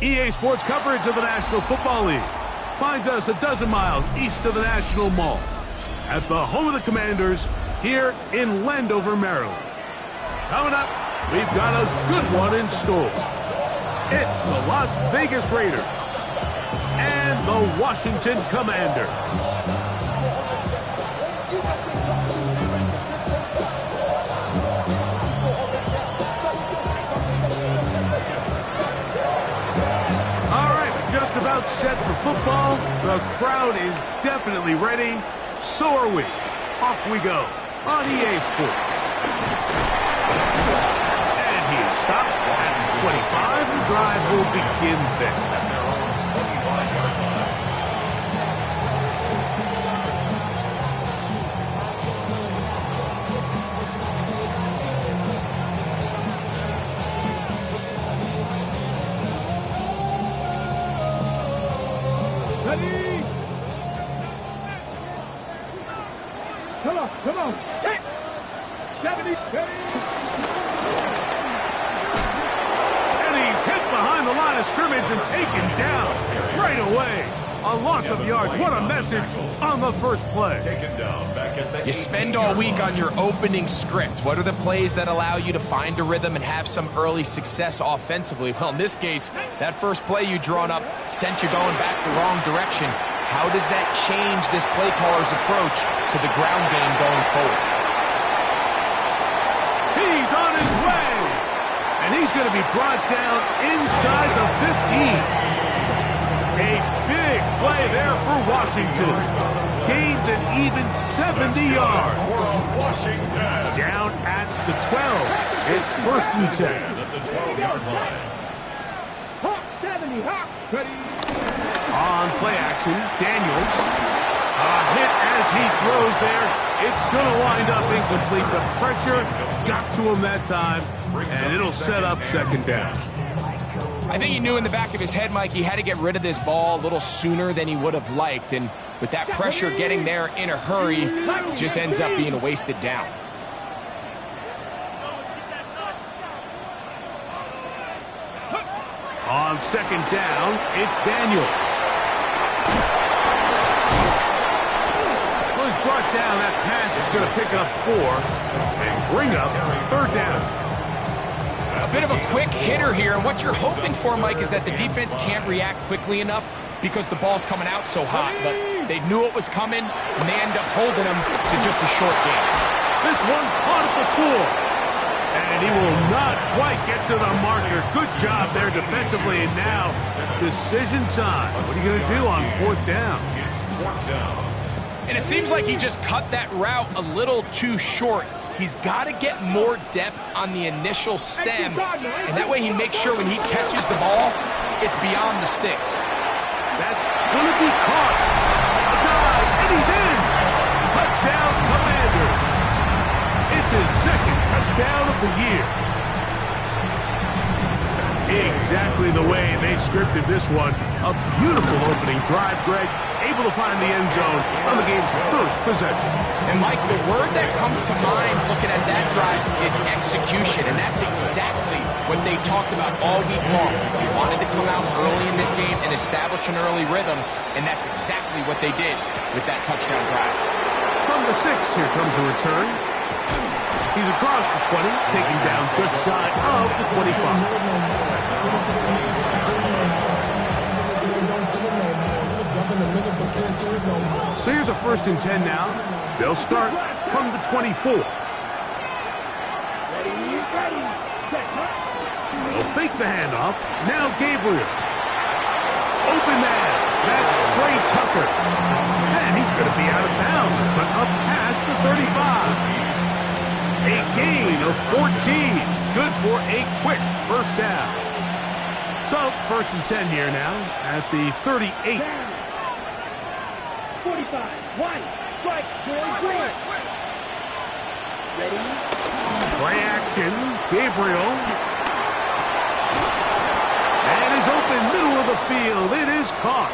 EA Sports coverage of the National Football League finds us a dozen miles east of the National Mall at the home of the Commanders here in Landover, Maryland. Coming up, we've got a good one in store. It's the Las Vegas Raiders and the Washington Commanders. About set for football. The crowd is definitely ready. So are we. Off we go on EA Sports. And he is stopped at 25. The drive will begin then. Come on. Hit. 70. And he's hit behind the line of scrimmage and taken down right away. A loss of yards. What a message on the first play. You spend all week on your opening script. What are the plays that allow you to find a rhythm and have some early success offensively? Well, in this case, that first play you drawn up sent you going back the wrong direction. How does that change this play caller's approach to the ground game going forward? He's on his way. And he's going to be brought down inside the 15. A big play there for Washington. Gains an even 70 yards. Down at the 12. It's first and 10. At the 12-yard line. Hawk 70. Hawk. Ready. On play action, Daniels. A hit as he throws there. It's going to wind up incomplete. The pressure got to him that time, and it'll set up second down. I think he knew in the back of his head, Mike, he had to get rid of this ball a little sooner than he would have liked. And with that pressure getting there in a hurry, it just ends up being a wasted down. On second down, it's Daniels. Well, he's brought down. That pass is going to pick up 4 and bring up third down. A bit of a quick hitter here, and what you're hoping for, Mike, is that the defense can't react quickly enough because the ball's coming out so hot. But they knew it was coming, and they end up holding them to just a short game. This one caught at the 4. And he will not quite get to the marker. Good job there defensively. And now, decision time. What are you going to do on fourth down? And it seems like he just cut that route a little too short. He's got to get more depth on the initial stem. And that way he makes sure when he catches the ball, it's beyond the sticks. That's going to be caught. A dive, and he's in. Touchdown, Commanders. It's his second touchdown of the year. Exactly the way they scripted this one. A beautiful opening drive, Greg. Able to find the end zone on the game's first possession. And Mike, the word that comes to mind looking at that drive is execution. And that's exactly what they talked about all week long. They wanted to come out early in this game and establish an early rhythm. And that's exactly what they did with that touchdown drive. From the 6, here comes a return. He's across the 20, taking down just shy of the 25. So here's a first and 10 now. They'll start from the 24. They'll fake the handoff. Now Gabriel. Open man. That's Trey Tucker. And he's going to be out of bounds, but up past the 35. A gain of 14. Good for a quick first down. So, first and 10 here now at the 38. 45. One. Strike. Ready? Play action. Gabriel. And is open middle of the field. It is caught.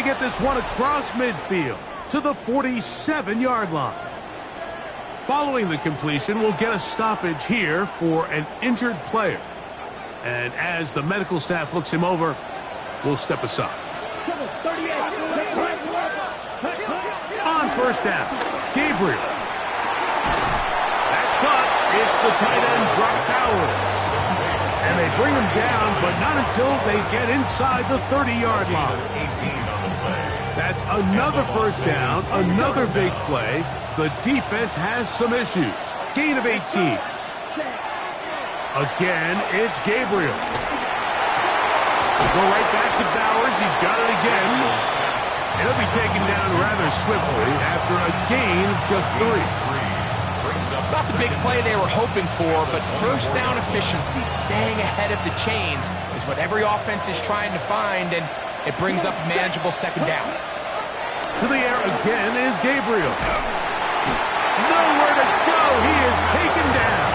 get this one across midfield to the 47-yard line. Following the completion, we'll get a stoppage here for an injured player. And as the medical staff looks him over, we'll step aside. On first down, Gabriel. That's caught. It's the tight end, Brock Bowers. And they bring him down, but not until they get inside the 30-yard line. That's another first down, another big play. The defense has some issues. Gain of 18. Again, it's Gabriel. Go right back to Bowers. He's got it again. He'll be taken down rather swiftly after a gain of just 3. It's not the big play they were hoping for, but first down efficiency, staying ahead of the chains, is what every offense is trying to find, and it brings up a manageable second down. To the air again is Gabriel. Nowhere to go. He is taken down.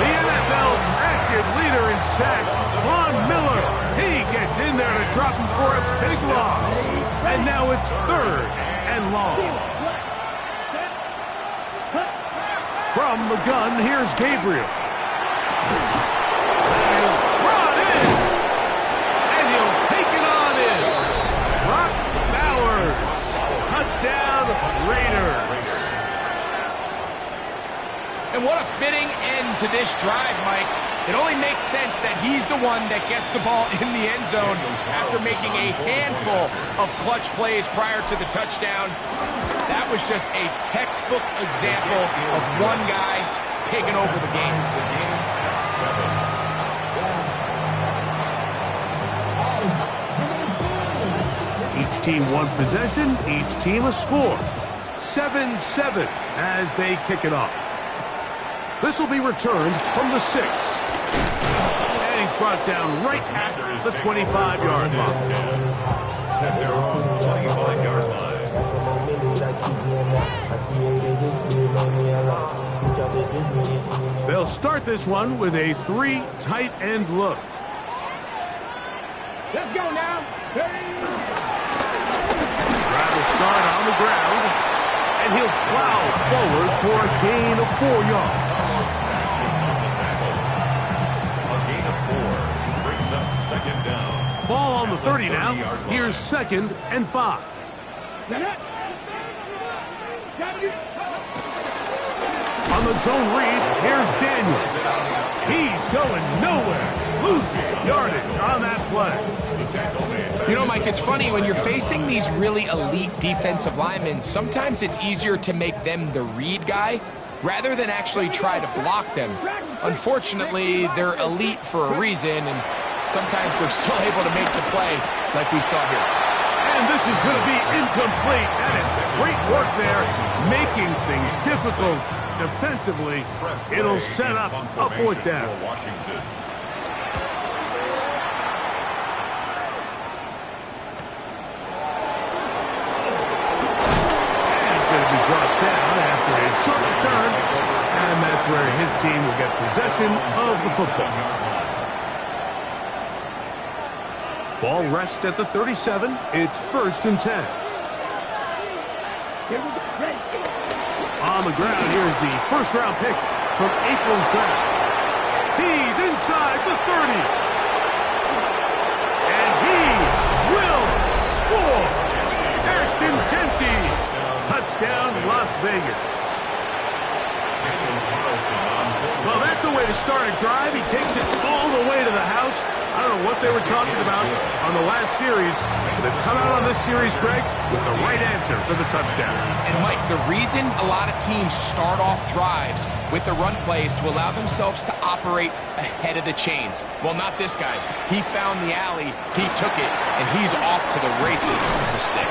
The NFL's active leader in sacks, Von Miller. He gets in there to drop him for a big loss. And now it's 3rd and long. From the gun, here's Gabriel. That is brought in. And he'll take it on in. Brock Bowers. Touchdown, Raiders. And what a fitting end to this drive, Mike. It only makes sense that he's the one that gets the ball in the end zone after making a handful of clutch plays prior to the touchdown. That was just a textbook example of one guy taking over the game. Each team one possession, each team a score. 7-7 as they kick it off. This will be returned from the 6. And he's brought down right at the 25-yard line. They'll start this one with a 3 tight end look. Let's go now. Drive will start on the ground, and he'll plow forward for a gain of 4 yards. Ball on the 30 now. Here's 2nd and 5. On the zone read, here's Daniels. He's going nowhere. Losing yardage on that play. You know, Mike, it's funny, when you're facing these really elite defensive linemen, sometimes it's easier to make them the read guy rather than actually try to block them. Unfortunately, they're elite for a reason, and sometimes they're still able to make the play like we saw here. And this is going to be incomplete. That is great work there, making things difficult defensively. It'll set up a 4th down. And it's going to be brought down after a short return, and that's where his team will get possession of the football. Ball rests at the 37. It's 1st and 10. On the ground, here's the 1st-round pick from April's draft. He's inside the 30. And he will score. Ashton Genty. Touchdown, Las Vegas. Well, that's a way to start a drive. He takes it all the way to the house. I don't know what they were talking about on the last series. They've come out on this series, Greg, with the right answer for the touchdown. And, Mike, the reason a lot of teams start off drives with the run plays to allow themselves to operate ahead of the chains. Well, not this guy. He found the alley, he took it, and he's off to the races for 6.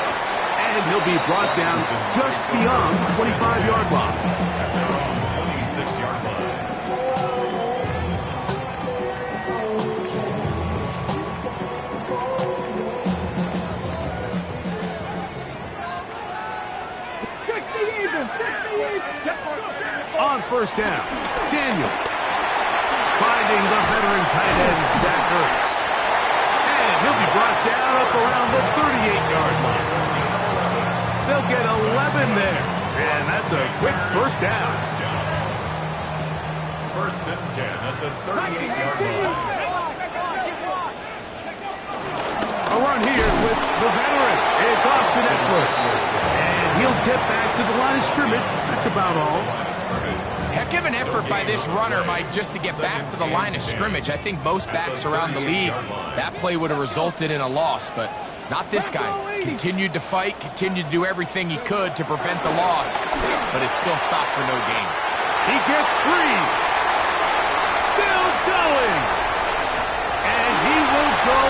And he'll be brought down just beyond the 25-yard line. 26-yard line. On first down, Daniel finding the veteran tight end, Zach Ertz. And He'll be brought down up around the 38-yard line. They'll get 11 there. And that's a quick first down. First and 10 at the 38-yard line. A run here with the veteran. It's Austin Eckler. And he'll get back to the line of scrimmage. That's about all. Heck of an effort by this runner, Mike, just to get back to the line of scrimmage. I think most backs around the league, that play would have resulted in a loss, but not this guy. Continued to fight, continued to do everything he could to prevent the loss, but it still stopped for no gain. He gets free. Still going. And he will go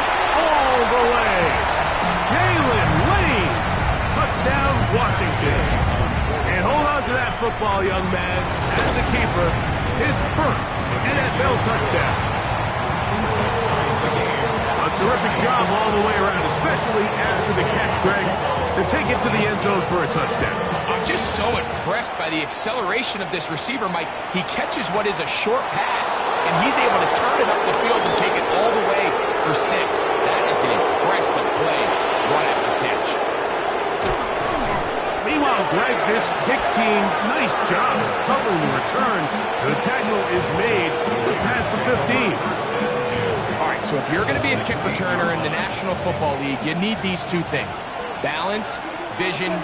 all the way. Jalen Lane. Touchdown, Washington. And hold on to that football, young man. As a keeper, his first NFL touchdown. A terrific job all the way around, especially after the catch, Greg, to take it to the end zone for a touchdown. I'm just so impressed by the acceleration of this receiver, Mike. He catches what is a short pass, and he's able to turn it up the field and take it all the way for 6. That is an impressive play right after catch. Meanwhile, Greg, this kick team, nice job of covering the return. The tackle is made just past the 15. All right, so if you're going to be a kick returner in the National Football League, you need these two things. Balance, vision,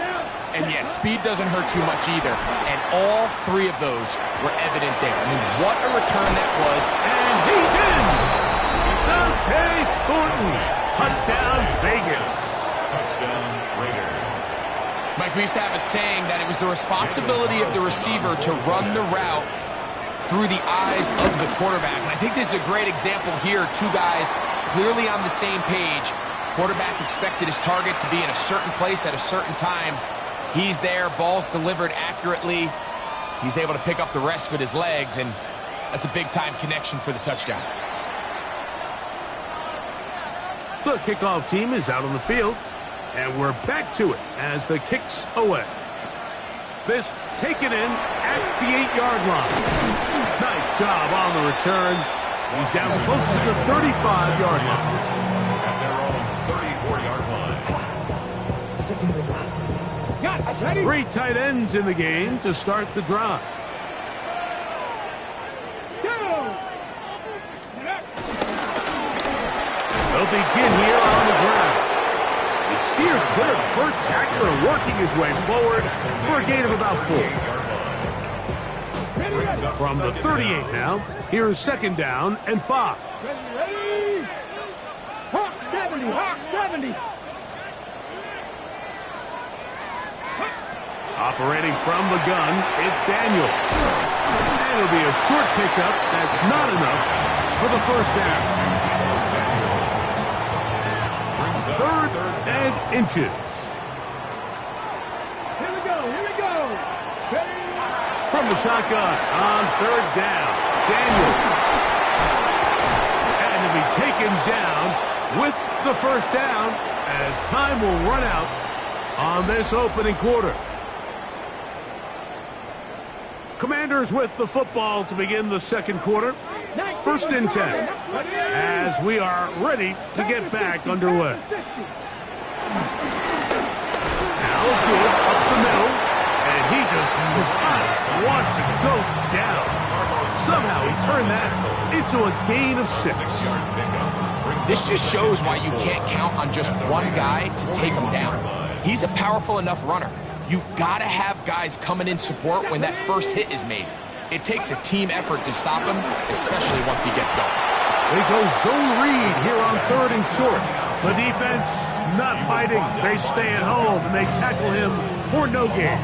and yes, speed doesn't hurt too much either. And all 3 of those were evident there. I mean, what a return that was. And he's in! Dante Thornton. Touchdown, Vegas. Touchdown, Raiders. Mike, we used to have a saying that it was the responsibility of the receiver to run the route through the eyes of the quarterback. And I think this is a great example here. 2 guys clearly on the same page. Quarterback expected his target to be in a certain place at a certain time. He's there, ball's delivered accurately. He's able to pick up the rest with his legs, and that's a big-time connection for the touchdown. The kickoff team is out on the field. And we're back to it as the kick's away. This taken in at the 8-yard line. Nice job on the return. He's down close to the 35-yard line. At their own 34-yard line. 3 tight ends in the game to start the drive. They'll begin here on the ground. He steers clear of the first tackler, working his way forward for a gain of about 4. From the 38 now, here's second down and 5. Ready. Hawk 70, Hawk 70. Operating from the gun, it's Daniel. And it'll be a short pickup. That's not enough for the first down. 3rd and inches. Here we go, here we go. Ready. From the shotgun on 3rd down, Daniel. And to be taken down with the first down as time will run out on this opening quarter. Commanders with the football to begin the second quarter. 1st and 10 as we are ready to get back underway. Now give up the middle, and he does not want to go down. Somehow he turned that into a gain of 6. This just shows why you can't count on just one guy to take him down. He's a powerful enough runner. You gotta have guys coming in support when that first hit is made. It takes a team effort to stop him, especially once he gets going. They go zone read here on 3rd and short. The defense not biting. They stay at home and they tackle him for no gain.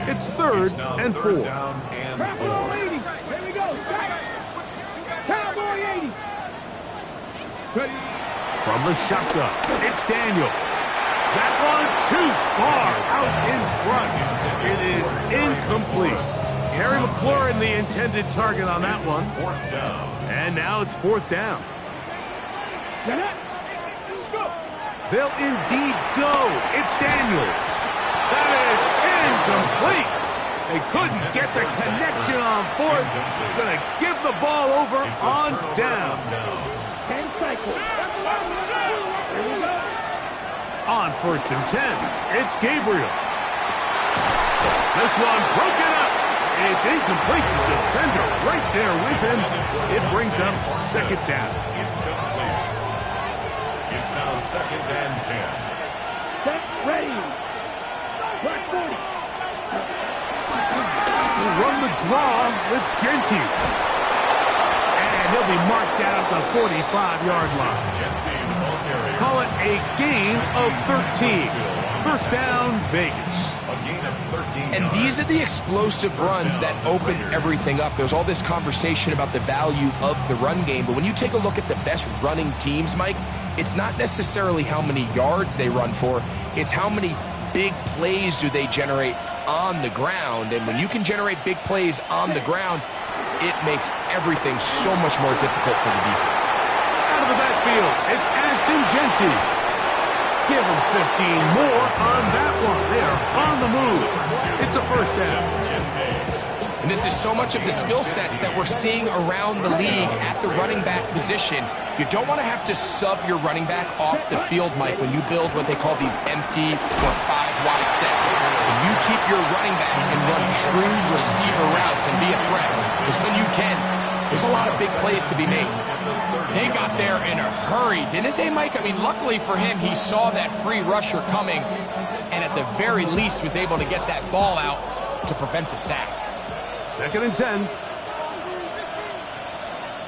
It's 3rd and 4. Cowboy 80. Here we go. Cowboy 80. Ready. From the shotgun, it's Daniel. That one too far out in front. It is incomplete. Terry McLaurin, the intended target on that one. And now it's 4th down. They'll indeed go. It's Daniels. That is incomplete. They couldn't get the connection on 4th. Gonna give the ball over on down. 10 cycles. Here we go. On 1st and 10, it's Gabriel. This one broken up. It's incomplete. The defender right there with him. It brings up 2nd down. It's now 2nd and 10. That's ready. Black 40. Run the draw with Genty. And he'll be marked down at the 45-yard line. Call it a gain of 13. 1st down, Vegas. And these are the explosive runs that open everything up. There's all this conversation about the value of the run game, but when you take a look at the best running teams, Mike, it's not necessarily how many yards they run for, it's how many big plays do they generate on the ground. And when you can generate big plays on the ground, it makes everything so much more difficult for the defense. Out of the backfield, it's Ashton Genty. Give him 15 more on that one. They are on the move. It's a 1st down. And this is so much of the skill sets that we're seeing around the league at the running back position. You don't want to have to sub your running back off the field, Mike, when you build what they call these empty or 5-wide sets. When you keep your running back and run true receiver routes and be a threat, because when you can, there's a lot of big plays to be made. They got there in a hurry, didn't they, Mike? I mean, luckily for him, he saw that free rusher coming and at the very least was able to get that ball out to prevent the sack. 2nd and 10.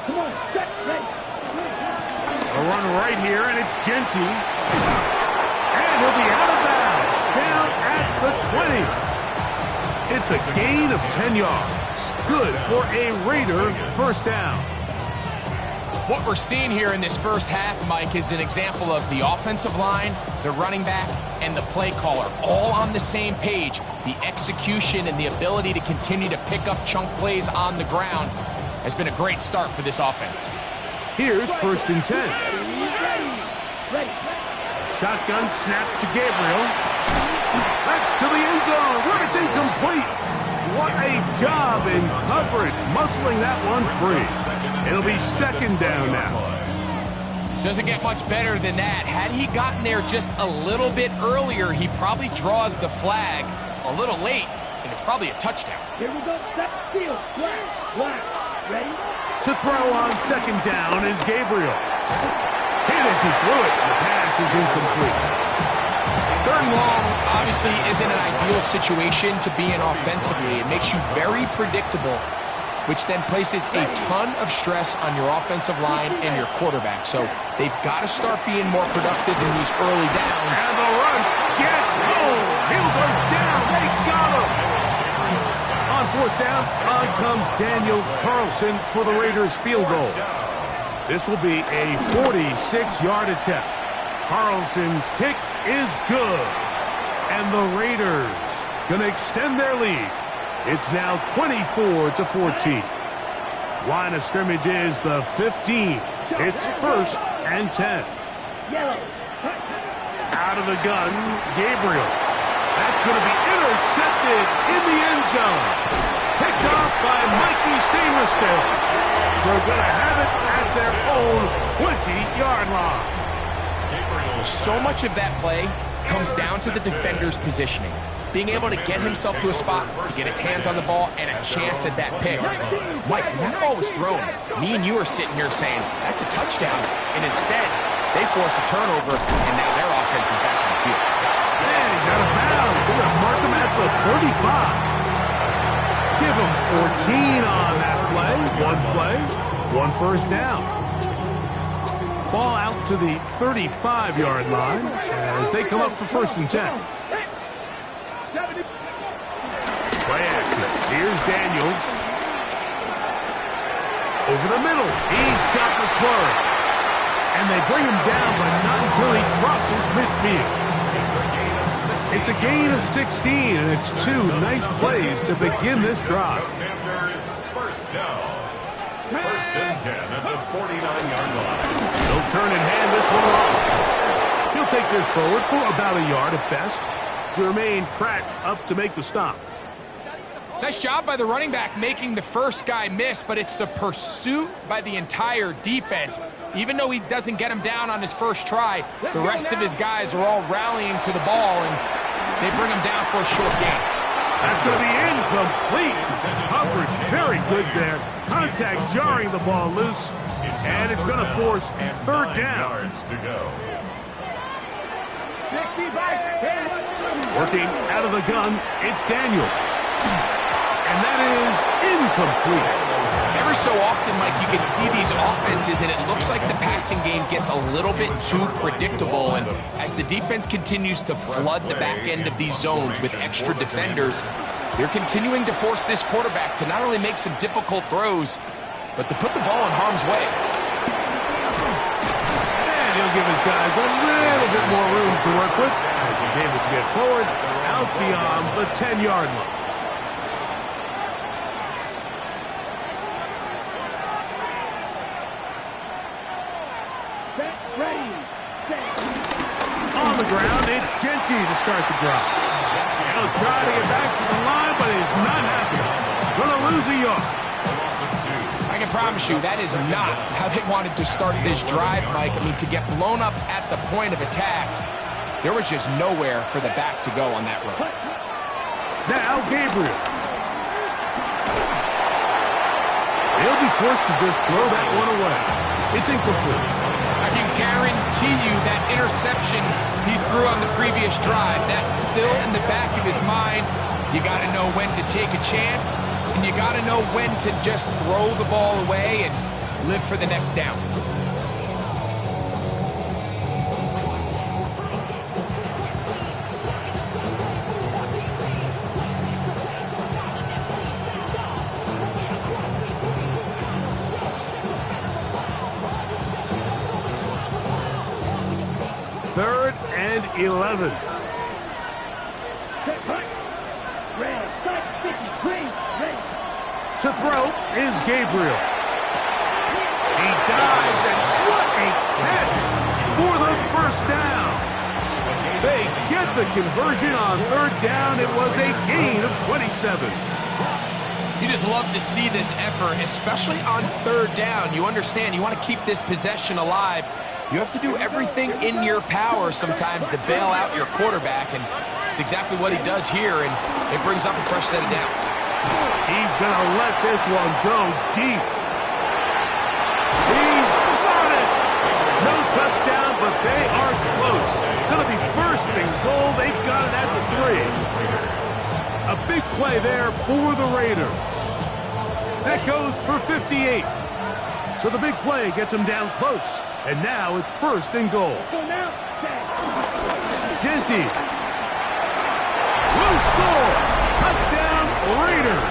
Come on, set, ready. A run right here, and it's Genty. And he'll be out of bounds, down at the 20. It's a gain of 10 yards. Good for a Raider 1st down. What we're seeing here in this 1st half, Mike, is an example of the offensive line, the running back, and the play caller all on the same page. The execution and the ability to continue to pick up chunk plays on the ground has been a great start for this offense. Here's 1st and 10. Ready. Shotgun snap to Gabriel. That's to the end zone where it's incomplete. What a job in coverage, muscling that one free. It'll be 2nd down now. Doesn't get much better than that. Had he gotten there just a little bit earlier, he probably draws the flag a little late, and it's probably a touchdown. Here we go. Set, field. Black. Ready? To throw on 2nd down is Gabriel. Hit as he threw it. The pass is incomplete. 3rd and long obviously isn't an ideal situation to be in offensively. It makes you very predictable, which then places a ton of stress on your offensive line and your quarterback. So they've got to start being more productive in these early downs. And the rush gets home. He'll go down. They got him. On 4th down, on comes Daniel Carlson for the Raiders field goal. This will be a 46-yard attempt. Carlson's kick is good. And the Raiders going to extend their lead. It's now 24-14. Line of scrimmage is the 15. It's 1st and 10. Out of the gun, Gabriel. That's going to be intercepted in the end zone. Picked off by Mikey Samerstill. They're going to have it at their own 20-yard line. So much of that play comes down to the defender's positioning. Being able to get himself to a spot, to get his hands on the ball, and a chance at that pick. Mike, when that ball was thrown, me and you are sitting here saying, that's a touchdown. And instead, they force a turnover, and now their offense is back on the field. And he's out of bounds. They're going to mark him at the 35. Give him 14 on that play. One 1st down. Ball out to the 35-yard line as they come up for 1st and 10. Play action. Here's Daniels. Over the middle. He's got McClure. And they bring him down, but not until he crosses midfield. It's a gain of 16, and it's 2 nice plays to begin this drive. First down. 1st and 10 at the 49-yard line. They'll turn and hand this one off. He'll take this forward for about a yard at best. Jermaine Pratt up to make the stop. Nice job by the running back making the first guy miss, but it's the pursuit by the entire defense. Even though he doesn't get him down on his first try, the rest of his guys are all rallying to the ball, and they bring him down for a short gain. That's going to be incomplete. Coverage very good there. Contact jarring the ball loose, and it's going to force third down. Yards to go. Working out of the gun, it's Daniel. And that is incomplete. Every so often, Mike, you can see these offenses, and it looks like the passing game gets a little bit too predictable. And as the defense continues to flood the back end of these zones with extra defenders, they're continuing to force this quarterback to not only make some difficult throws, but to put the ball in harm's way. And he'll give his guys a little bit more room to work with as he's able to get forward out beyond the 10-yard line. On the ground, it's Genty to start the drive. He'll try to get back to the line, but he's not happy. Gonna lose a yard. I can promise you that is not how they wanted to start this drive, Mike. I mean, to get blown up at the point of attack, there was just nowhere for the back to go on that run. Now Gabriel. He'll be forced to just throw that one away. It's incomplete. I can guarantee you that interception he threw on the previous drive, that's still in the back of his mind. You got to know when to take a chance, and you got to know when to just throw the ball away and live for the next down. Third and 11. To throw is Gabriel. He dives, and what a catch for the first down. They get the conversion on third down. It was a gain of 27. You just love to see this effort, especially on third down. You understand, you want to keep this possession alive. You have to do everything in your power sometimes to bail out your quarterback, and it's exactly what he does here, and it brings up a fresh set of downs. He's going to let this one go deep. He's got it. No touchdown, but they are close. Going to be first and goal. They've got it at the 3. A big play there for the Raiders. That goes for 58. So the big play gets him down close. And now it's first and goal. Genty will score. Touchdown, Raiders.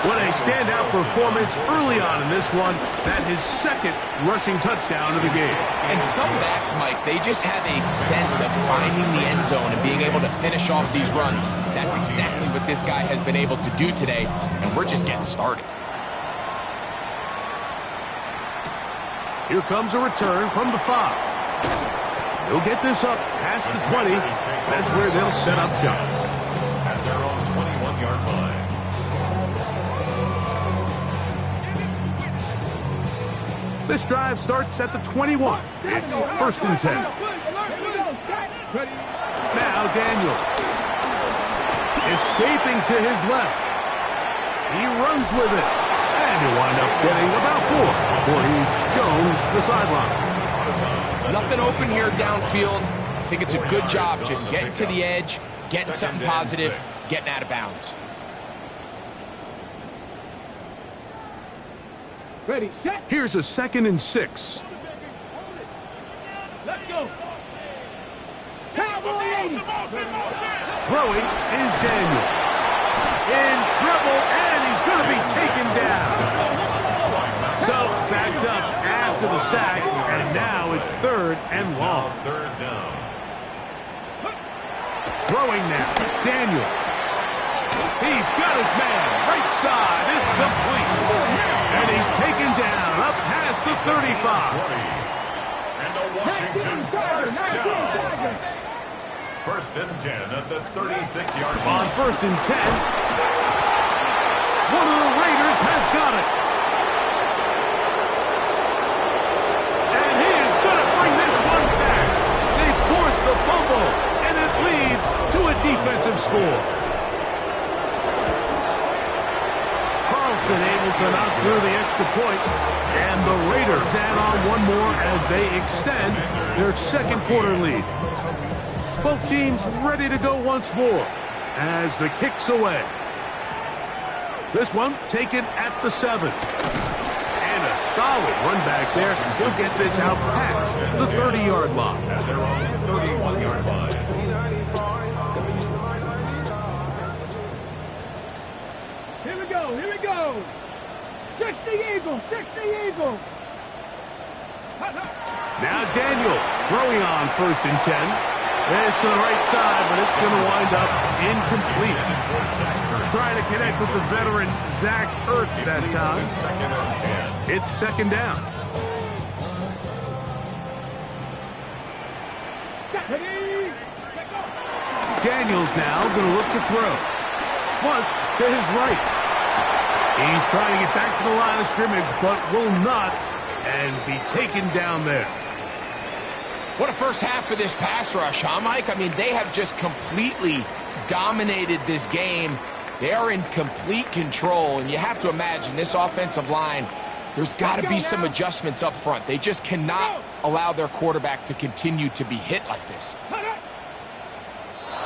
What a standout performance early on in this one. That his second rushing touchdown of the game. And some backs, Mike, they just have a sense of finding the end zone and being able to finish off these runs. That's exactly what this guy has been able to do today, and we're just getting started. Here comes a return from the 5. They'll get this up past the 20. That's where they'll set up shop. At their own 21-yard line. This drive starts at the 21. It's first and 10. Now Daniel. Escaping to his left. He runs with it. And he'll wind up getting about 4 before he's shown the sideline. Nothing open here downfield. I think it's a good job just getting to the edge, getting something positive, getting out of bounds. Ready, set. Here's a 2nd and 6. Let's go. Cowboy 80. Throwing is Daniel. In trouble, and he's going to be taken down. So backed up after the sack, and now it's 3rd and long. Third down. Throwing now, Daniel. He's got his man, right side, it's complete. And he's taken down, up past the 35. 20. And a Washington first down. First and 10 at the 36-yard On line. first and 10, one of the Raiders has got it. And he is going to bring this one back. They force the fumble, and it leads to a defensive score. Carlson able to knock through the extra point, and the Raiders add on one more as they extend their second quarter lead. Both teams ready to go once more as the kick's away. This one taken at the 7. And a solid run back there. He'll get this out past the 30-yard line. At their own 31-yard line. Here we go, here we go. 60 Eagles, 60 Eagles. Now Daniels throwing on first and 10. This to the right side, but it's going to wind up incomplete. Trying to connect with the veteran Zach Ertz that time. Second and 10. It's second down. Daniels now going to look to throw. Flush to his right. He's trying to get back to the line of scrimmage, but will not, and be taken down there. What a first half for this pass rush, huh, Mike? I mean, they have just completely dominated this game. They are in complete control, and you have to imagine this offensive line, there's got to be some adjustments up front. They just cannot allow their quarterback to continue to be hit like this.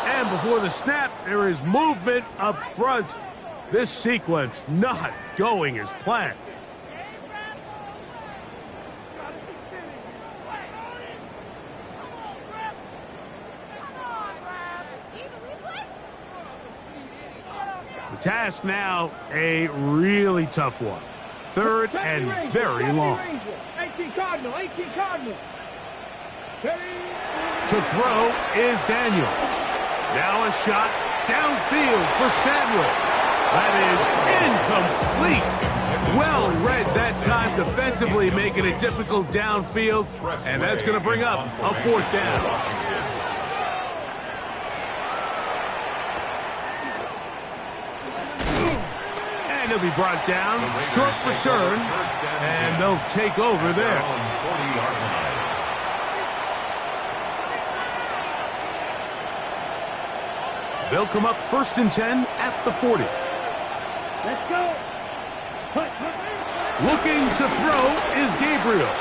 And before the snap, there is movement up front. This sequence not going as planned. The task now, a really tough one. Third and very long. 18 Cardinal, 18 Cardinal. To throw is Daniels. Now a shot downfield for Samuel. That is incomplete. Well read that time defensively, making it difficult downfield. And that's going to bring up a fourth down. And he'll be brought down. Short return. And they'll take over there. 40-yard line. They'll come up first and 10 at the 40. Let's go. Looking to throw is Gabriel.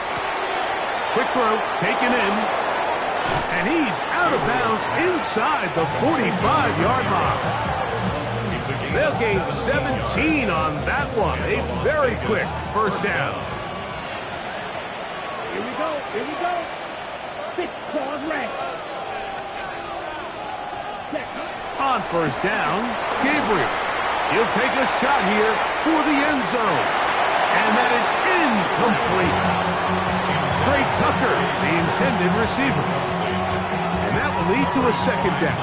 Quick throw, taken in. And he's out of bounds inside the 45-yard line. They'll gain 17 on that one. A very quick first down. Here we go, here we go. 6 claws right. On first down, Gabriel. He'll take a shot here for the end zone. And that is incomplete. Trey Tucker, the intended receiver. And that will lead to a second down.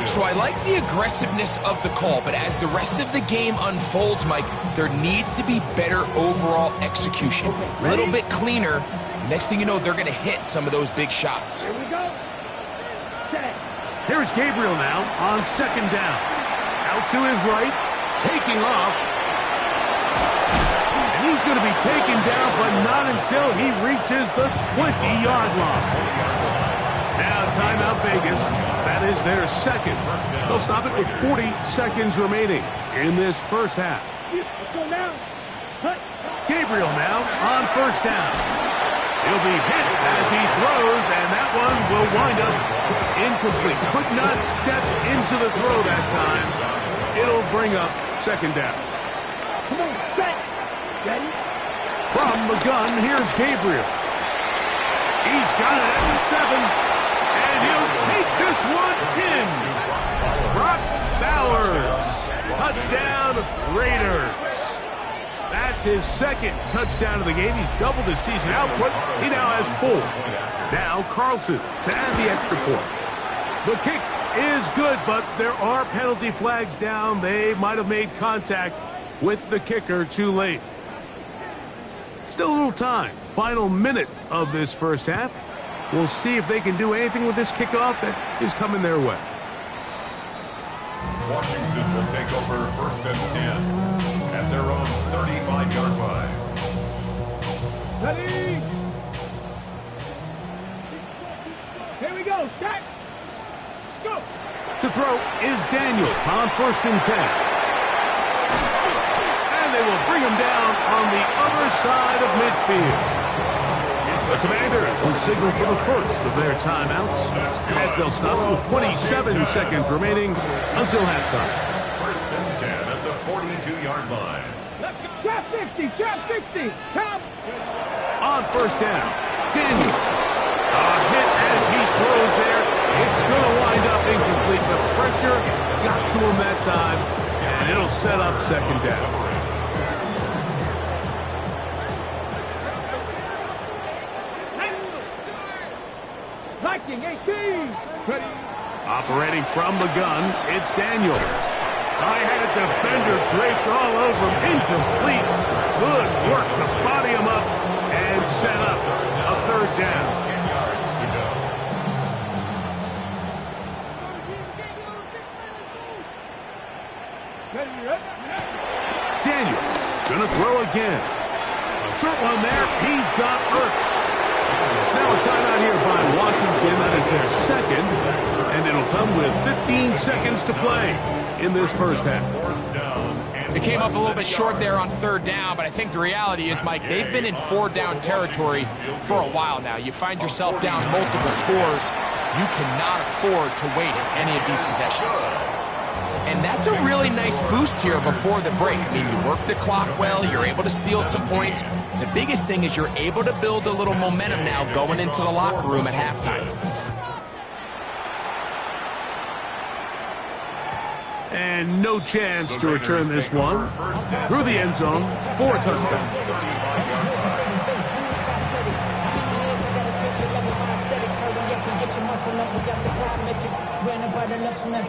So I like the aggressiveness of the call, but as the rest of the game unfolds, Mike, there needs to be better overall execution. A little bit cleaner. Next thing you know, they're going to hit some of those big shots. Here we go. Set. Here's Gabriel now on second down. Out to his right, taking off. And he's going to be taken down, but not until he reaches the 20-yard line. Now timeout Vegas. That is their second. They'll stop it with 40 seconds remaining in this first half. Let's go now. Gabriel now on first down. He'll be hit as he throws, and that one will wind up incomplete. Could not step into the throw that time. It'll bring up second down. Come on, set. Ready? From the gun, here's Gabriel. He's got it at the 7. And he'll take this one in. Brock Bowers. Touchdown, Raiders. That's his second touchdown of the game. He's doubled his season output. He now has 4. Now Carlson to add the extra point. The kick is good, but there are penalty flags down. They might have made contact with the kicker too late. Still a little time. Final minute of this first half. We'll see if they can do anything with this kickoff that is coming their way. Washington will take over 1st and 10 at their own 35-yard line. Ready? Here we go. Set. Let's go. To throw is Daniels on 1st and 10. And they will bring him down on the other side of midfield. The Commanders will signal for the first of their timeouts as they'll stop with 27 seconds remaining until halftime. 1st and 10 at the 42-yard line. Trap 60. Trap 60. Come. On 1st down, Daniels. A hit as he throws there. It's going to wind up incomplete, but pressure got to him that time, and it'll set up 2nd down. Liking 18. Ready. Operating from the gun, it's Daniels. I had a defender draped all over him. Incomplete. Good work to body him up and set up a 3rd down. 10 yards to go. Daniels gonna throw again. A short one there. He's got Ertz. Now a timeout here by Washington. That is their 2nd, and it'll come with 15 seconds to play in this 1st half. It came up a little bit short there on 3rd down, but I think the reality is, Mike, they've been in 4-down territory for a while now. You find yourself down multiple scores, you cannot afford to waste any of these possessions. And that's a really nice boost here before the break. I mean, you work the clock well, you're able to steal some points. The biggest thing is you're able to build a little momentum now going into the locker room at halftime. And no chance to return this one through the end zone for a touchdown.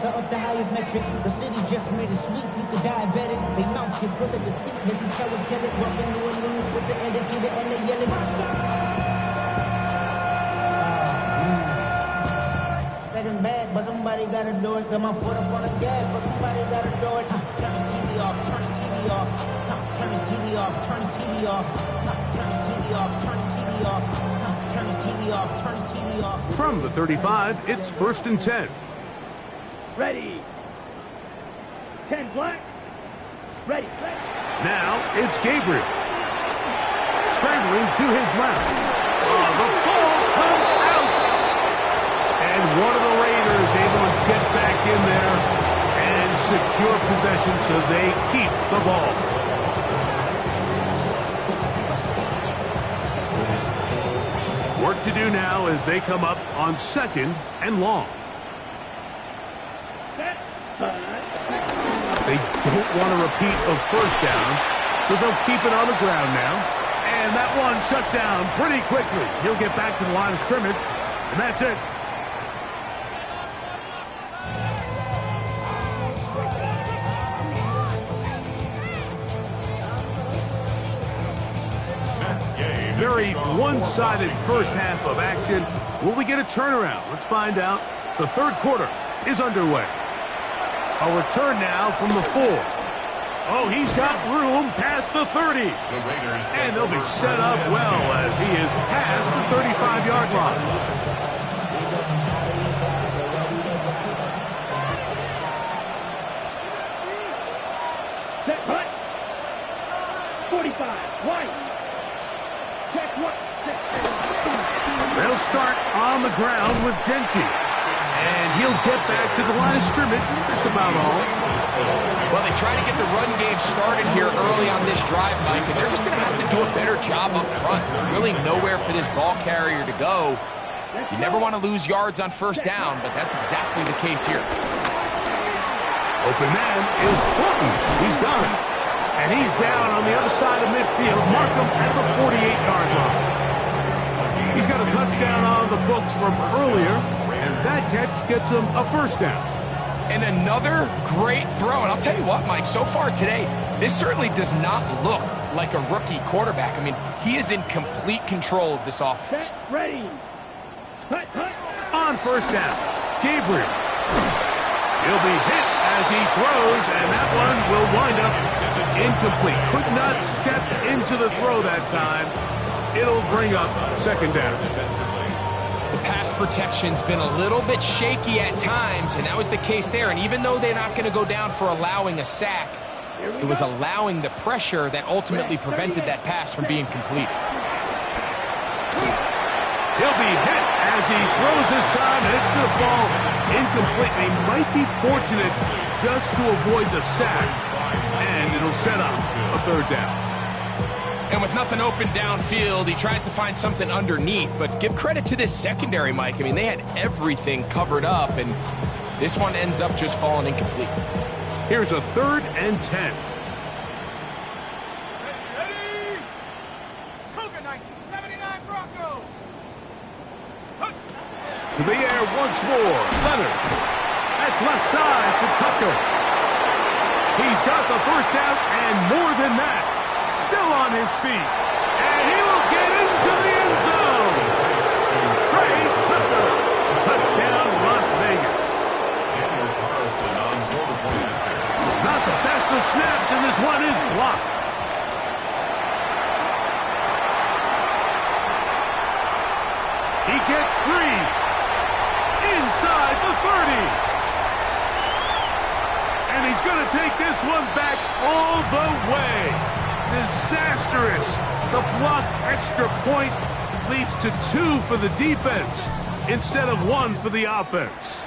Up the highest metric. The city just made it sweet. People diabetic. They mouth get full of deceit. Let these cowards tell it. Walking new and news with the end. They give it and they yell it. Second bad, but somebody gotta do it. Got my foot up on the gas, but somebody gotta do it. Turn his TV off. Turn his TV off. Turn his TV off. Turn his TV off. Turn his TV off. Turn his TV off. Turn his TV off. Turn his TV off. From the 35, it's 1st and 10. Ready. 10 black. Ready. Now it's Gabriel. Scrambling to his left. The ball comes out. And one of the Raiders able to get back in there and secure possession so they keep the ball. Work to do now as they come up on 2nd and long. They don't want to repeat a 1st down, so they'll keep it on the ground now. And that one shut down pretty quickly. He'll get back to the line of scrimmage, and that's it. Very one-sided 1st half of action. Will we get a turnaround? Let's find out. The 3rd quarter is underway. A return now from the 4. Oh, he's got room past the 30. And they'll be set up well as he is past the 35-yard line. Set punt. 45. White. Check what? They'll start on the ground with Genchi. And he'll get back to the line of scrimmage. That's about all. Well, they try to get the run game started here early on this drive, Mike, and they're just going to have to do a better job up front. There's really nowhere for this ball carrier to go. You never want to lose yards on 1st down, but that's exactly the case here. Open man is Horton. He's got it. And he's down on the other side of midfield. Mark him at the 48-yard line. He's got a touchdown on the books from earlier, and that catch gets him a 1st down. And another great throw. And I'll tell you what, Mike, so far today, this certainly does not look like a rookie quarterback. I mean, he is in complete control of this offense. Ready. On first down, Gabriel. He'll be hit as he throws, and that one will wind up incomplete. Could not step into the throw that time. It'll bring up second down. The pass protection's been a little bit shaky at times, and that was the case there. And even though they're not going to go down for allowing a sack, it was allowing the pressure that ultimately prevented that pass from being completed. He'll be hit as he throws this time, and it's going to fall incomplete. They might be fortunate just to avoid the sack, and it'll set up a third down. And with nothing open downfield, he tries to find something underneath. But give credit to this secondary, Mike. I mean, they had everything covered up, and this one ends up just falling incomplete. Here's a 3rd and 10. Ready? Cougar 1979 Broncos. To the air once more. Leonard. That's left side to Tucker. He's got the first down and more than that. Still on his feet. And he will get into the end zone. Trey Tucker. Touchdown, Las Vegas. Not the best of snaps, and this one is blocked. He gets free. Inside the 30. And he's going to take this one back all the way. Disastrous. The block extra point leads to 2 for the defense instead of 1 for the offense.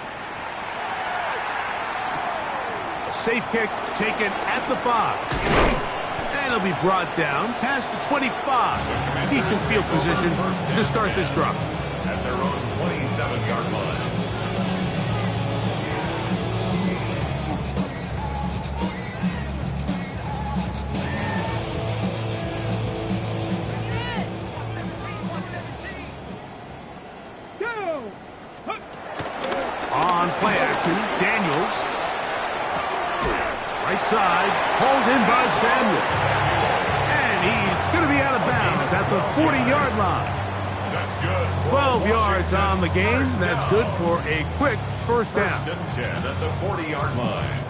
A safe kick taken at the 5. And he'll be brought down past the 25. Decent field position to start this drive. At their own 27-yard line. On play action, Daniels. Right side, hauled in by Samuel. And he's going to be out of bounds at the 40-yard line. That's good. 12 yards on the game. That's good for a quick first down. First and 10 at the 40-yard line.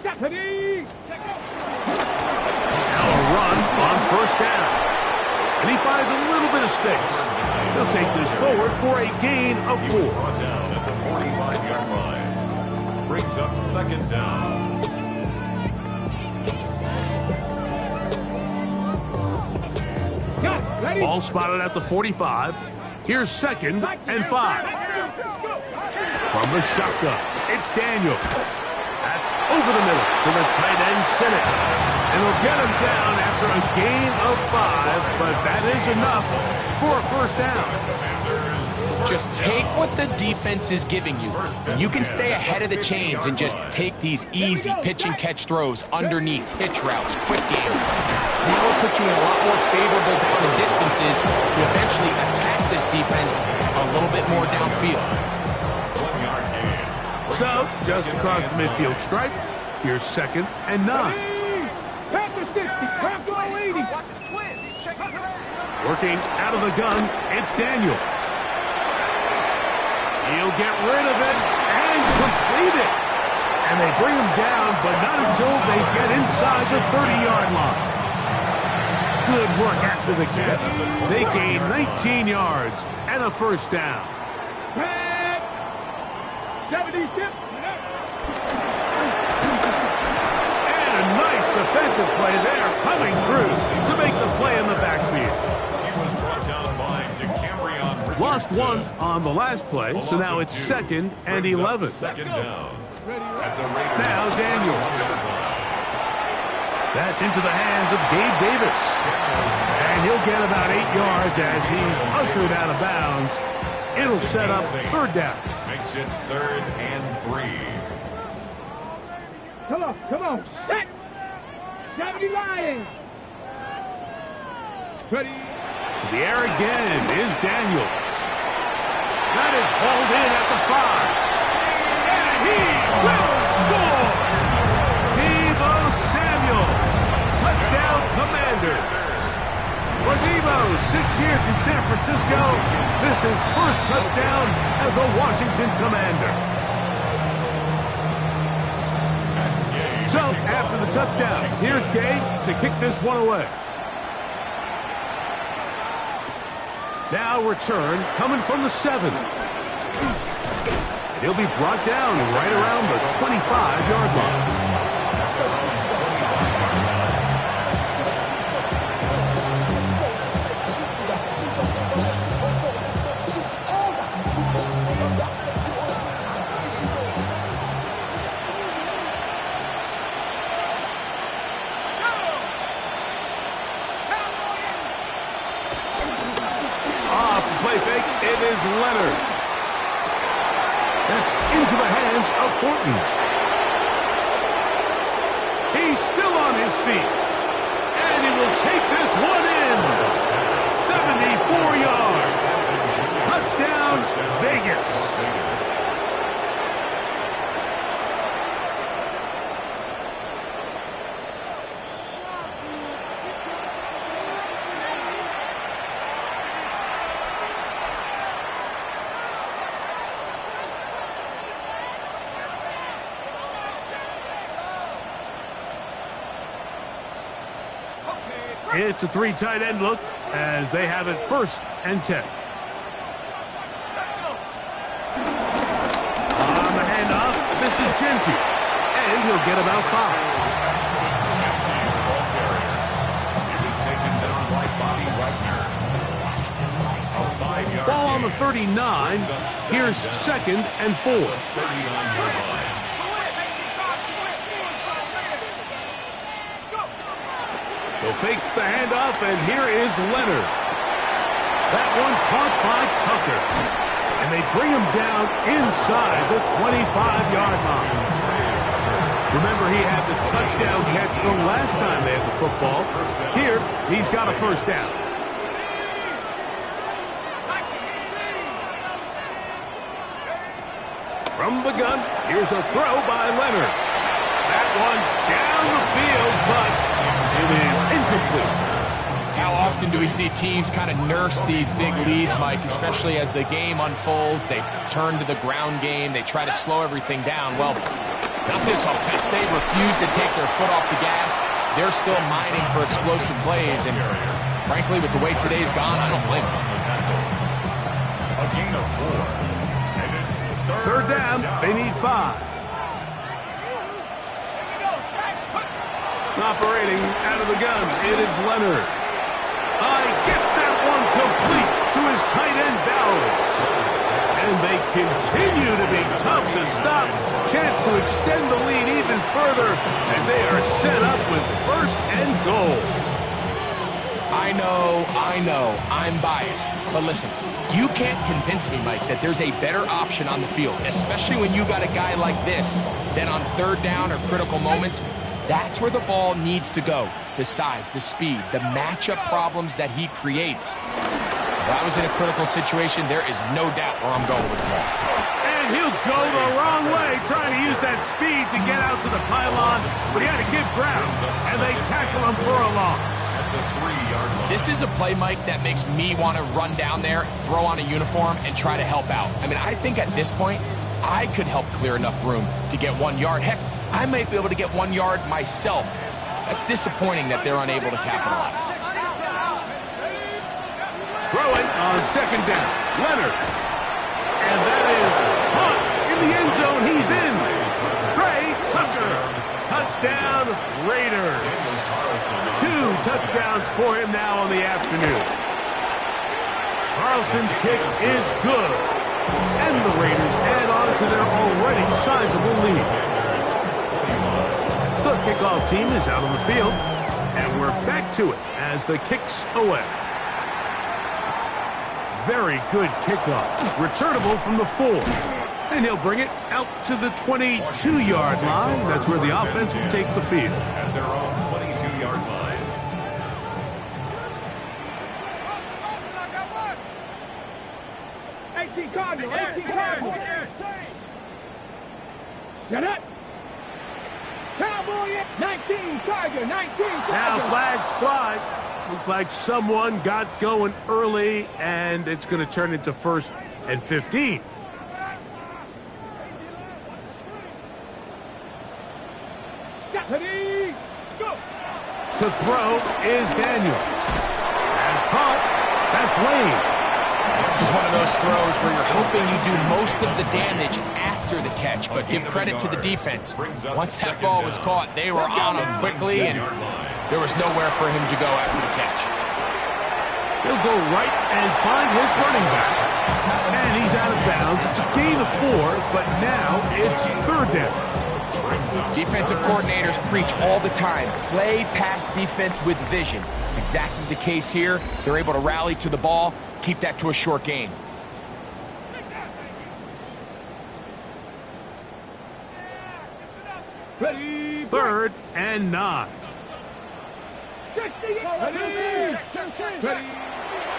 Deputy! Now a run on first down. And he finds a little bit of space. He'll take this forward for a gain of 4. Brought down at the 45-yard line. Brings up second down. Ready? Ball spotted at the 45. Here's 2nd and 5. From the shotgun, it's Daniels. That's over the middle to the tight end, Sinnott. And he'll get him down after a gain of 5, but that is enough for a first down. Just take what the defense is giving you. You can stay ahead of the chains and just take these easy pitch and catch throws underneath, hitch routes, quick game. That will put you in a lot more favorable down and distances to eventually attack this defense a little bit more downfield. 1 yard gain. So, just across the midfield stripe, here's 2nd and 9. Panther 60, Bronco 80. Working out of the gun, it's Daniels. He'll get rid of it and complete it. And they bring him down, but not until they get inside the 30-yard line. Good work after the catch. They gain 19 yards and a first down. 76. And a nice defensive play there, coming through to make the play in the backfield. He was brought down by DeCambrion Richardson. Lost 1 on the last play, so now it's 2nd and 11. Second down. At the Raiders. Now Daniels. That's into the hands of Gabe Davis. And he'll get about 8 yards as he's ushered out of bounds. It'll set up third down. Makes it 3rd and 3. Come on. Set. 70 Lions. Ready? To the air again is Daniels. That is hauled in at the 5. And he will score. Commanders. For Debo, 6 years in San Francisco, this is first touchdown as a Washington Commander. So, after the touchdown, here's Gabe to kick this one away. Now return coming from the 7. He'll be brought down right around the 25-yard line. It is Leonard. That's into the hands of Thornton. He's still on his feet. And he will take this one in. 74 yards. Touchdown, Vegas. It's a 3 tight end look as they have it 1st and 10. On the handoff, this is Genty, and he'll get about 5. Ball on the 39. Here's 2nd and 4. They'll fake the handoff, and here is Leonard. That one caught by Tucker. And they bring him down inside the 25-yard line. Remember, he had the touchdown catch the last time they had the football. Here, he's got a 1st down. From the gun, here's a throw by Leonard. That one down the field, but it is incomplete. How often do we see teams kind of nurse these big leads, Mike, especially as the game unfolds? They turn to the ground game. They try to slow everything down. Well, not this offense. They refuse to take their foot off the gas. They're still mining for explosive plays. And frankly, with the way today's gone, I don't blame them. A gain of 4. And it's 3rd down. They need 5. Operating out of the gun, it is Leonard. Gets that one complete to his tight end Bowers. And they continue to be tough to stop. Chance to extend the lead even further as they are set up with 1st and goal. I know, I'm biased. But listen, you can't convince me, Mike, that there's a better option on the field, especially when you got a guy like this, that on 3rd down or critical moments, that's where the ball needs to go. The size, the speed, the matchup problems that he creates. If I was in a critical situation, there is no doubt where I'm going with the ball. And he'll go the wrong way, trying to use that speed to get out to the pylon, but he had to give ground, and they tackle him for a loss. This is a play, Mike, that makes me want to run down there, throw on a uniform, and try to help out. I mean, I think at this point, I could help clear enough room to get 1 yard. Heck, I might be able to get 1 yard myself. That's disappointing that they're unable to capitalize. Throw it on 2nd down. Leonard. And that is caught in the end zone. He's in. Trey Tucker. Touchdown, Raiders. 2 touchdowns for him now on the afternoon. Carlson's kick is good. And the Raiders add on to their already sizable lead. The kickoff team is out on the field, and we're back to it as the kick's away. Very good kickoff. Returnable from the 4. And he'll bring it out to the 22-yard line. That's where the offense will take the field. At their own 22-yard line. Cardinal, 18 Cardinal. Shut up. Cowboy 19, Tiger, 19, Tiger. Now flags fly. Looked like someone got going early, and it's going to turn into 1st and 15. Ready, go. To throw is Daniels. Has caught. That's Lane. This is one of those throws where you're hoping you do most of the damage after the catch, but give credit to the defense. Once that ball was caught, they were on him quickly, and there was nowhere for him to go after the catch. He'll go right and find his running back. And he's out of bounds. It's a gain of 4, but now it's 3rd down. Defensive coordinators preach all the time, play pass defense with vision. It's exactly the case here. They're able to rally to the ball, keep that to a short gain. Ready, 3rd and 9. Ready, ready.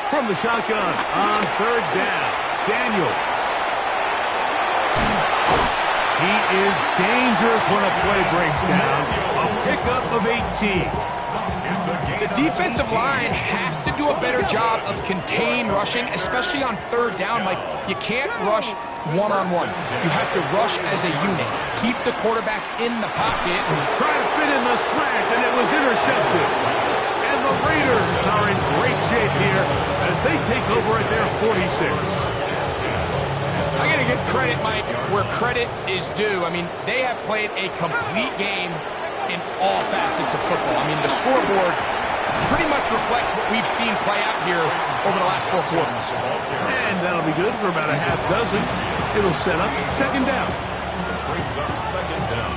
From the shotgun on 3rd down, Daniels. He is dangerous when a play breaks down. A pickup of 18. The defensive line has to do a better job of contain rushing, especially on 3rd down. Like, you can't rush one-on-one. You have to rush as a unit. Keep the quarterback in the pocket. Try to fit in the slant, and it was intercepted. And the Raiders are in great shape here as they take over at their 46. I'm going to give credit, Mike, where credit is due. I mean, they have played a complete game in all facets of football. I mean, the scoreboard pretty much reflects what we've seen play out here over the last 4 quarters. And that'll be good for about a half dozen. It'll set up 2nd down. Brings up 2nd down.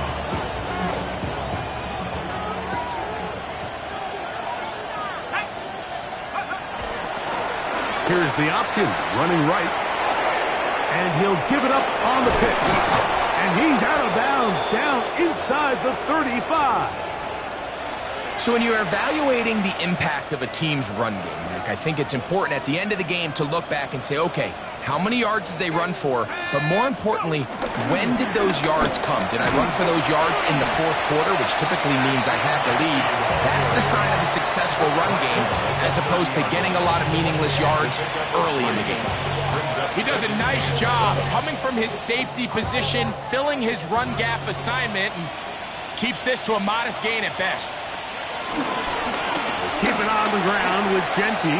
Here's the option, running right. And he'll give it up on the pitch. And he's out of bounds, down inside the 35. So when you're evaluating the impact of a team's run game, Mike, I think it's important at the end of the game to look back and say, okay, how many yards did they run for? But more importantly, when did those yards come? Did I run for those yards in the 4th quarter, which typically means I had the lead? That's the sign of a successful run game, as opposed to getting a lot of meaningless yards early in the game. He does a nice job coming from his safety position, filling his run gap assignment, and keeps this to a modest gain at best. Keep it on the ground with Genty.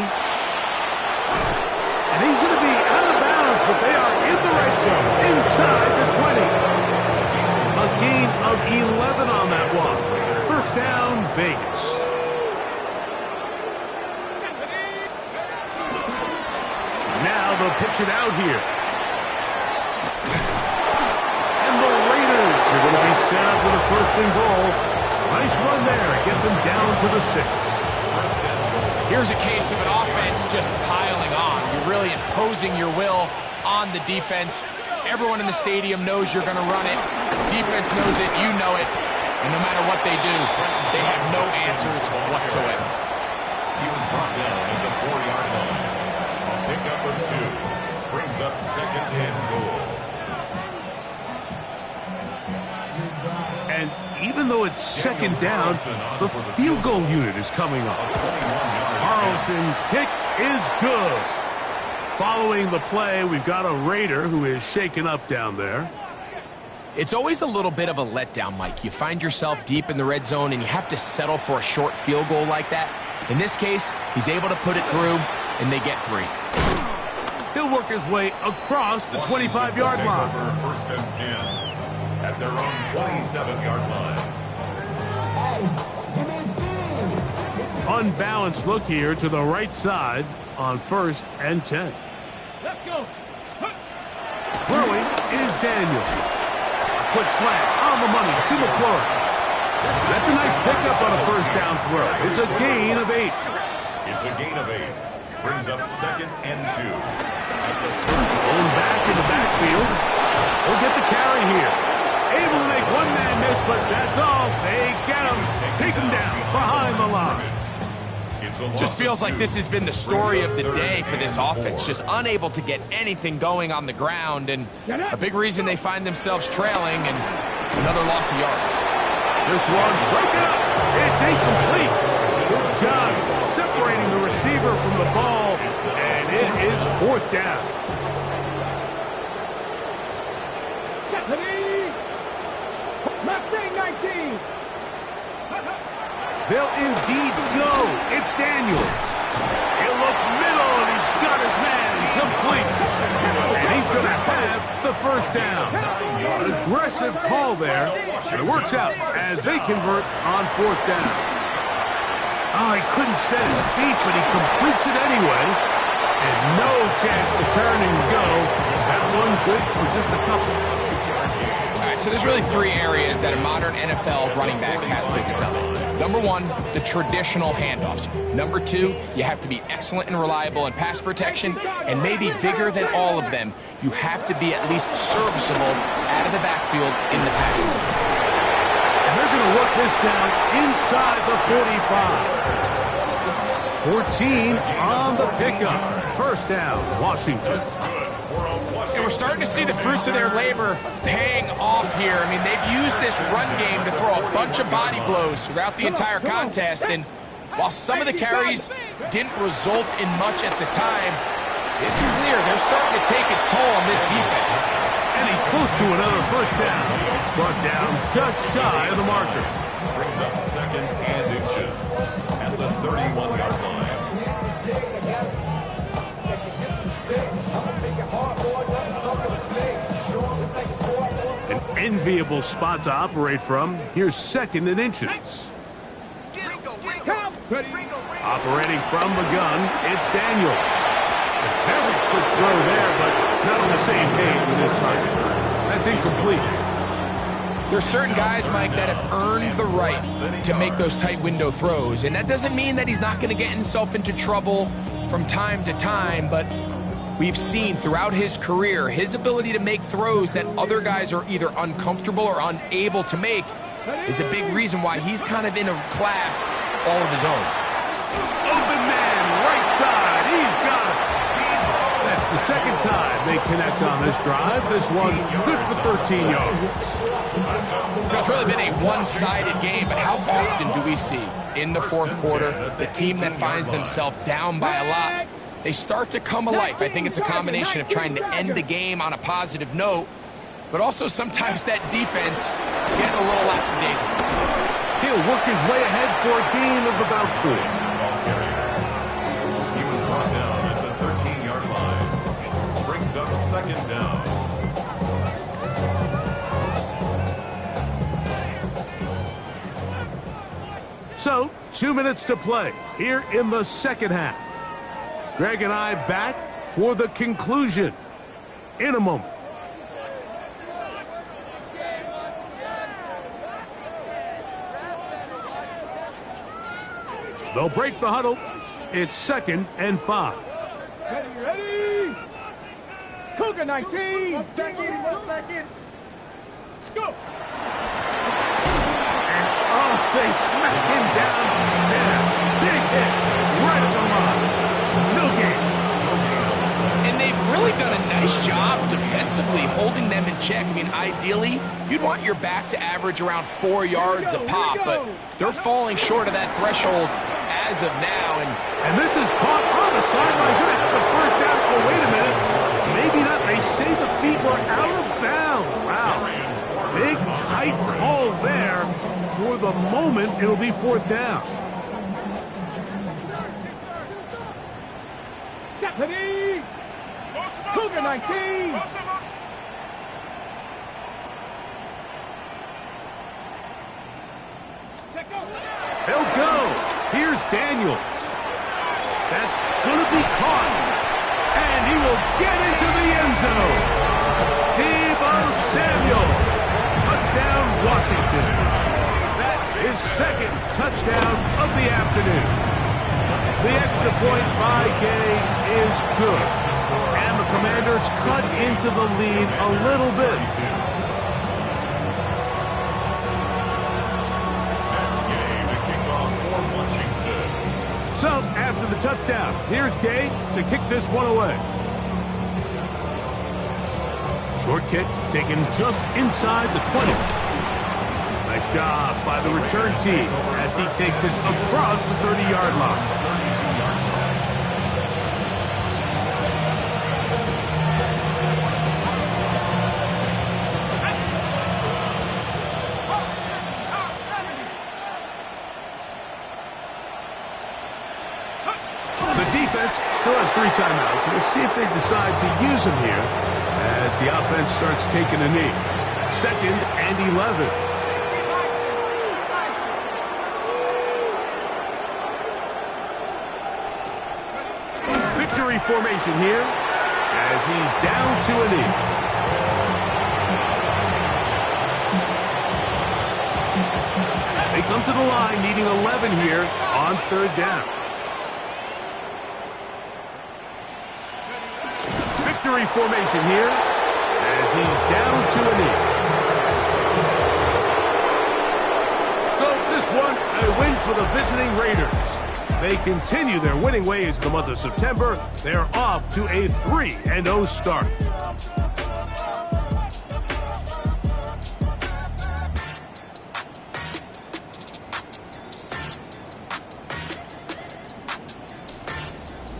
And he's going to be out of bounds, but they are in the red zone, inside the 20. A gain of 11 on that one. 1st down, Vegas. Now they'll pitch it out here. And the Raiders are going to be set up with a 1st and goal. Nice run there. It gets him down to the 6. Here's a case of an offense just piling on. You're really imposing your will on the defense. Everyone in the stadium knows you're going to run it. The defense knows it. You know it. And no matter what they do, they have no answers whatsoever. He was brought down at the 4-yard line. A pickup of 2. Brings up 2nd and goal. And even though it's 2nd down, the field goal unit is coming up. Carlson's kick is good. Following the play, we've got a Raider who is shaken up down there. It's always a little bit of a letdown, Mike. You find yourself deep in the red zone and you have to settle for a short field goal like that. In this case, he's able to put it through, and they get 3. He'll work his way across the 25-yard line. 1st and 10 at their own 27-yard line. Unbalanced look here to the right side on 1st and 10. Let's go. Throwing is Daniels. A quick slant on the money to McClure. That's a nice pickup on a 1st down throw. It's a gain of 8. It's a gain of 8. Brings up 2nd and 2. Going back in the backfield. We'll get the carry here. Able to make one man miss, but that's all. They get him. Take him down behind the line. Just feels like this has been the story of the day for this offense. Just unable to get anything going on the ground, and a big reason they find themselves trailing, and another loss of yards. This one, break it up. It's incomplete. Good job separating the receiver from the ball, and it is 4th down. Mustang 19. They'll indeed go. It's Daniels. He'll look middle, and he's got his man complete. And he's going to have the 1st down. An aggressive call there, and it works out as they convert on 4th down. Oh, he couldn't set his feet, but he completes it anyway. And no chance to turn and go. That one good for just a couple. All right, so there's really 3 areas that a modern NFL running back has to excel in. Number 1, the traditional handoffs. Number 2, you have to be excellent and reliable in pass protection. And maybe bigger than all of them, you have to be at least serviceable out of the backfield in the passing game. And they're going to work this down inside the 45. 14 on the pickup. 1st down, Washington. And we're starting to see the fruits of their labor paying off here. I mean, they've used this run game to throw a bunch of body blows throughout the entire contest. And while some of the carries didn't result in much at the time, it's clear they're starting to take its toll on this defense. And he's close to another 1st down. Brought down just shy of the marker. Brings up 2nd and inches at the 31-yard line. An enviable spot to operate from. Here's 2nd and inches. Operating from the gun, it's Daniels. A very quick throw there, but not on the same page with his target. That's incomplete. There's certain guys, Mike, that have earned the right to make those tight window throws. And that doesn't mean that he's not going to get himself into trouble from time to time, but we've seen throughout his career his ability to make throws that other guys are either uncomfortable or unable to make is a big reason why he's kind of in a class all of his own. Open man, right side, he's got it. That's the 2nd time they connect on this drive. This one good for 13 yards. It's really been a one-sided game, but how often do we see in the 4th quarter the team that finds themselves down by a lot, they start to come alive? I think it's a combination of trying to end the game on a positive note, but also sometimes that defense getting a little lackadaisical. He'll work his way ahead for a gain of about 4. He was brought down at the 13-yard line. Brings up 2nd down. So, 2 minutes to play here in the 2nd half. Greg and I back for the conclusion in a moment. They'll break the huddle. It's 2nd and 5. Ready? Cougar 19. Let's back in. Go. Oh, they smack him down there. Big hit right at the line. No gain. And they've really done a nice job defensively holding them in check. I mean, ideally, you'd want your back to average around 4 yards a pop, but they're falling short of that threshold as of now. And this is caught on the sideline. Good at the 1st down. Oh, wait a minute. Maybe not. They say the feet were out of bounds. Wow. Big, tight call there. For the moment, it'll be 4th down. Ready? Cougar 19. They'll go. Here's Daniels. That's going to be caught. And he will get into the end zone. Deebo Samuel. Touchdown, Washington. That's his 2nd touchdown of the afternoon. The extra point by Gay is good. And the Commanders cut into the lead a little bit. So, after the touchdown, here's Gay to kick this one away. Short kick taken just inside the 20. Nice Nice job by the return team as he takes it across the 30-yard line. The defense still has 3 timeouts. We'll see if they decide to use them here as the offense starts taking a knee. 2nd and 11. Victory formation here as he's down to a knee. They come to the line needing 11 here on 3rd down. Victory formation here as he's down to a knee. So this one, a win for the visiting Raiders. They continue their winning ways in the month of September. They're off to a 3-0 start.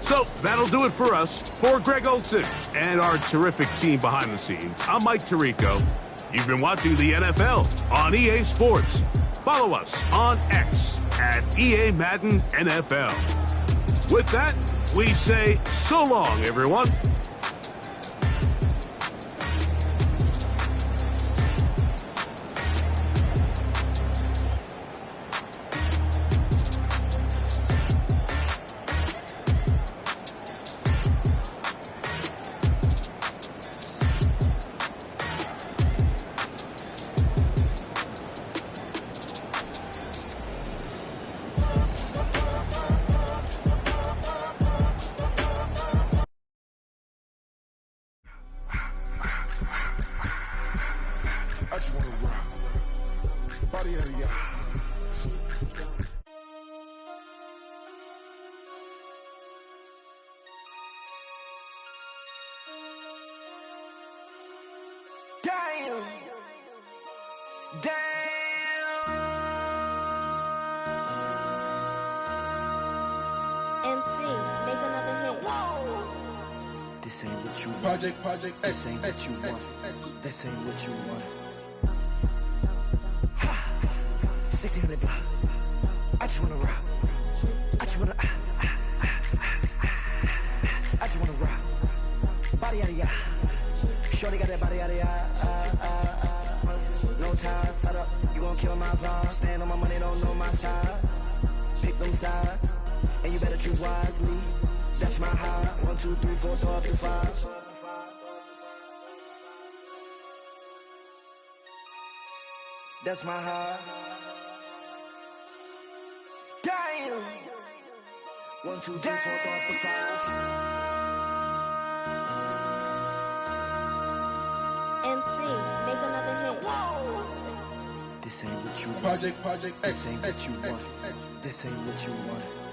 So that'll do it for us. For Greg Olson and our terrific team behind the scenes, I'm Mike Tirico. You've been watching the NFL on EA Sports. Follow us on X at EA Madden NFL. With that, we say so long, everyone. I just wanna rock. Body out of y'all. Damn. MC, make another hit. This ain't what you want. Project, This ain't what you want. This ain't what you want. 1600 block. I just wanna rock. I just wanna. I just wanna rock. Body out of ya. Shorty got that body out of ya. No time, set up. You gon' kill my vibe. Stand on my money, don't know my size. Pick them sides, and you better choose wisely. That's my high. 1, 2, 3, 4, throw up to 5. That's my high. Damn. 1, 2, 3, 4, throw up to 5. MC, make another hit. This ain't what you want. Project, This ain't what you want. This ain't what you want.